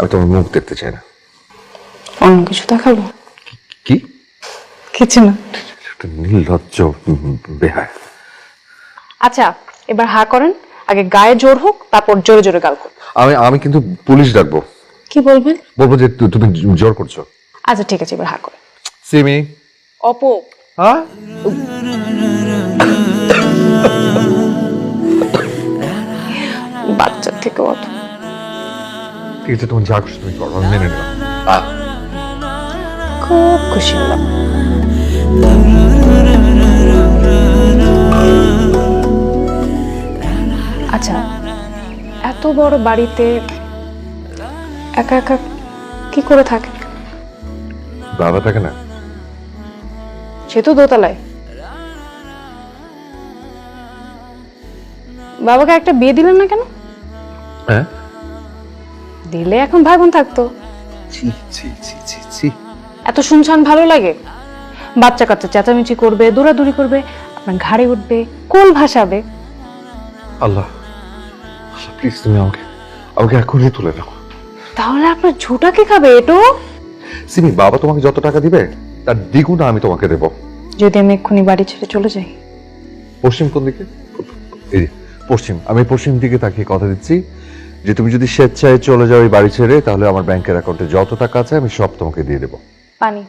আমি তোমার মুখ দেখতে চাই না। অন্য কিছু দেখাবো? কি? কিছু না। একটা নির্লজ্জ বেহায়া। আচ্ছা, এবার হা করেন। আগে গায়ে জোর হোক, তারপর জোরে জোরে গাল করুন। আমি কিন্তু পুলিশ ডাকবো। কি বলবেন? বলবো যে তুমি জোর করছো। আচ্ছা ঠিক আছে, এবার হা করেন। সিমি। অপু। হ্যাঁ, বাচ্চার থেকে অত ঠিক আছে, তোমার যা খুশি তুমি করো, আমি মেনে নিলাম। খুব খুশি হলাম। আচ্ছা, এত বড় বাড়িতে একা একা কি করে থাকে? বাবা থাকে না? সে তো দোতলায়। বাবাকে একটা বিয়ে দিলেন না কেন? হ্যাঁ, দিলে এখন ভাই বোন থাকতো। ছি ছি ছি ছি ছি। এত শুনশান ভালো লাগে? বাচ্চা কাচ্চা চেঁচামেচি করবে, দৌড়াদৌড়ি করবে, আপনার ঘাড়ে উঠবে, কোল ভাসাবে। আল্লাহ, প্লিজ তুমি আমাকে আমাকে এখনই তুলে নাও। তাহলে আপনার ঝুটা কি খাবে এটো? সিমি, বাবা তোমাকে যত টাকা দিবে তার দ্বিগুণ আমি তোমাকে দেবো। যদি আমি এক্ষুনি বাড়ি ছেড়ে চলে যাই? পশ্চিম কোন দিকে? এই যে, পশ্চিম। আমি পশ্চিম দিকে তাকিয়ে কথা দিচ্ছি যে তুমি যদি স্বেচ্ছায় চলে যাও এই বাড়ি ছেড়ে, তাহলে আমার ব্যাংকের অ্যাকাউন্টে যত টাকা আছে আমি সব তোমাকে দিয়ে দেবো। পানি।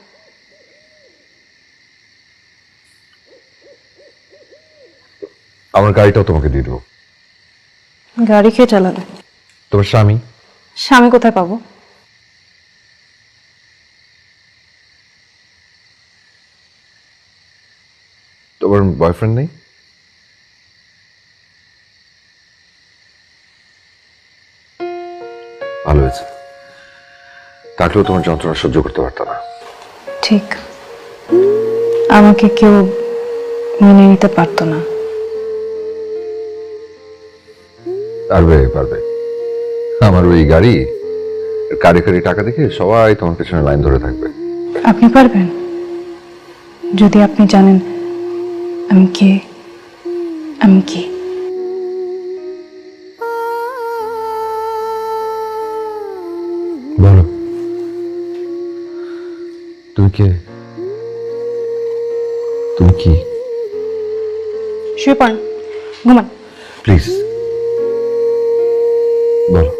আমার গাড়িটাও তোমাকে দিয়ে দেবো। গাড়ি খেয়ে চালাবে? তোমার স্বামী। স্বামী কোথায় পাবো? তোমার বয়ফ্রেন্ড নেই? ভালো হয়েছে, থাকলেও তোমার যন্ত্রণা সহ্য করতে পারতো না। ঠিক, আমাকে কেউ মেনে নিতে পারতো না। পারবে পারবে, আমার ওই গাড়ি কারি কারি টাকা দেখে সবাই তোমার পেছনে লাইন ধরে থাকবে। আপনি পারবেন? যদি আপনি জানেন আমি কে, আমি কি। বলো, তুমি কে? তুমি কি? শুয়ে পড়েন, ঘুমান। প্লিজ বলো।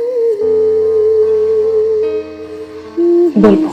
বলবো।